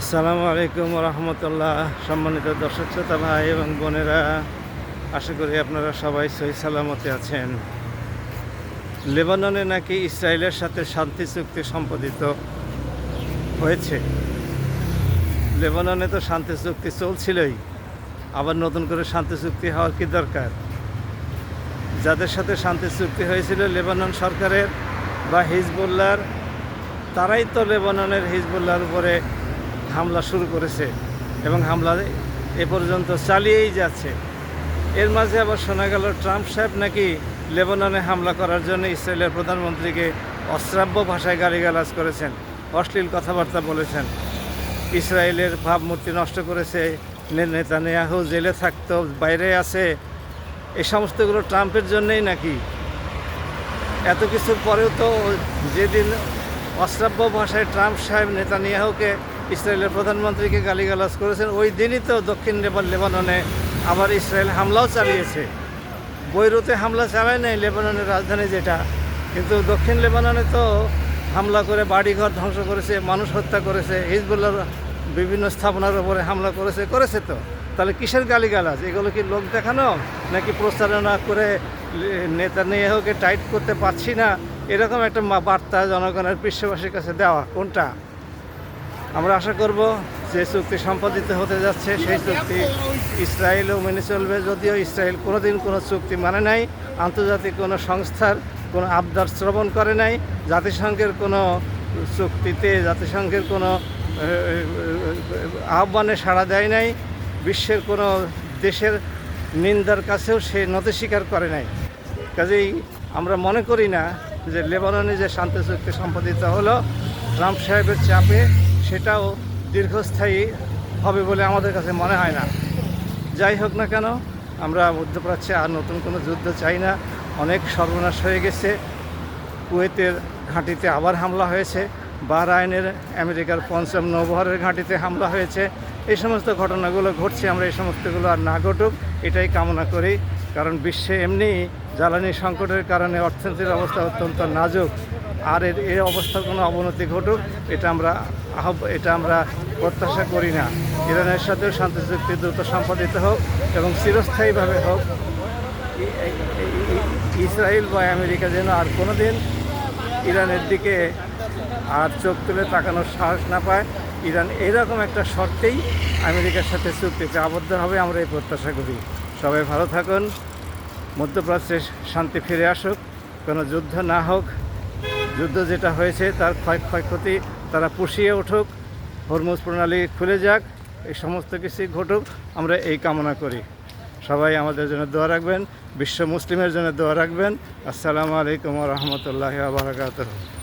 আসসালামু আলাইকুম রহমতুল্লাহ। সম্মানিত দর্শক শ্রোতা ভাই এবং বোনেরা, আশা করি আপনারা সবাই সহি সালামতে আছেন। লেবাননে নাকি ইসরায়েলের সাথে শান্তি চুক্তি সম্পাদিত হয়েছে। লেবাননে তো শান্তি চুক্তি চলছিলই, আবার নতুন করে শান্তি চুক্তি হওয়ার কি দরকার? যাদের সাথে শান্তি চুক্তি হয়েছিল লেবানন সরকারের বা হিজবুল্লাহর, তারাই তো লেবাননের হিজবুল্লাহর উপরে হামলা শুরু করেছে এবং হামলা এ পর্যন্ত চালিয়েই যাচ্ছে। এর মাঝে আবার শোনা গেল ট্রাম্প সাহেব নাকি লেবাননে হামলা করার জন্য ইসরায়েলের প্রধানমন্ত্রীকে অশ্রাব্য ভাষায় গালিগালাজ করেছেন, অশ্লীল কথাবার্তা বলেছেন, ইসরায়েলের ভাবমূর্তি নষ্ট করেছে, নেতানিয়াহু জেলে থাকতো, বাইরে আছে, এই সমস্তগুলো ট্রাম্পের জন্যই নাকি। এত কিছুর পরেও তো যেদিন অশ্রাব্য ভাষায় ট্রাম্প সাহেব নেতানিয়াহুকে, ইসরায়েলের প্রধানমন্ত্রীকে গালিগালাজ করেছেন, ওই দিনই তো দক্ষিণ লেবাননে আবার ইসরায়েল হামলাও চালিয়েছে। বৈরুতে হামলা চালায় নাই, লেবাননের রাজধানী যেটা, কিন্তু দক্ষিণ লেবাননে তো হামলা করে বাড়িঘর ধ্বংস করেছে, মানুষ হত্যা করেছে, হিজবুল্লাহর বিভিন্ন স্থাপনার উপরে হামলা করেছে তো। তাহলে কিসের গালিগালাজ? এগুলো কি লোক দেখানো, নাকি প্রচারণা করে নেতানিয়াহুকে টাইট করতে পারছি না, এরকম একটা বার্তা জনগণের পৃষ্ঠবাসীর কাছে দেওয়া? কোনটা? আমরা আশা করব যে চুক্তি সম্পাদিত হতে যাচ্ছে সেই চুক্তি ইসরায়েলও মেনে চলবে। যদিও ইসরায়েল কোনোদিন কোনো চুক্তি মানে নাই, আন্তর্জাতিক কোনো সংস্থার কোনো আবদার শ্রবণ করে নাই, জাতিসংঘের কোনো চুক্তিতে, জাতিসংঘের কোনো আহ্বানে সাড়া দেয় নাই, বিশ্বের কোনো দেশের নিন্দার কাছেও সে নতি স্বীকার করে নাই। কাজেই আমরা মনে করি না যে লেবাননে যে শান্তি চুক্তি সম্পাদিত হলো ট্রাম্প সাহেবের চাপে, সেটাও দীর্ঘস্থায়ী হবে বলে আমাদের কাছে মনে হয় না। যাই হোক না কেন, আমরা মধ্যপ্রাচ্যে আর নতুন কোনো যুদ্ধ চাই না। অনেক সর্বনাশ হয়ে গেছে। কুয়েতের ঘাঁটিতে আবার হামলা হয়েছে, বাহরাইনের আমেরিকার ৫ম নৌবহরের ঘাঁটিতে হামলা হয়েছে। এই সমস্ত ঘটনাগুলো ঘটছে, আমরা এই সমস্তগুলো আর না ঘটুক এটাই কামনা করি। কারণ বিশ্বে এমনি জ্বালানি সংকটের কারণে অর্থনীতির অবস্থা অত্যন্ত নাজুক, আর এর অবস্থার কোনো অবনতি ঘটুক এটা আমরা প্রত্যাশা করি না। ইরানের সাথেও শান্তি চুক্তি দ্রুত সম্পাদিত হোক এবং চিরস্থায়ীভাবে হোক। ইসরায়েল বা আমেরিকা যেন আর কোনো দিন ইরানের দিকে আর চোখ তুলে তাকানোর সাহস না পায়। ইরান এরকম একটা শর্তেই আমেরিকার সাথে চুক্তিতে আবদ্ধ হবে, আমরা এই প্রত্যাশা করি। সবাই ভালো থাকুন, মধ্যপ্রাচ্যে শান্তি ফিরে আসুক, কোনো যুদ্ধ না হোক, যুদ্ধ যেটা হয়েছে তার ক্ষয়ক্ষতি তারা পুষিয়ে উঠুক, হরমুজ প্রণালী খুলে যাক, এই সমস্ত কিছুই ঘটুক, আমরা এই কামনা করি। সবাই আমাদের জন্য দোয়া রাখবেন, বিশ্ব মুসলিমের জন্য দোয়া রাখবেন। আসসালামু আলাইকুম রহমতুল্লাহি ওয়া বারাকাতুহু।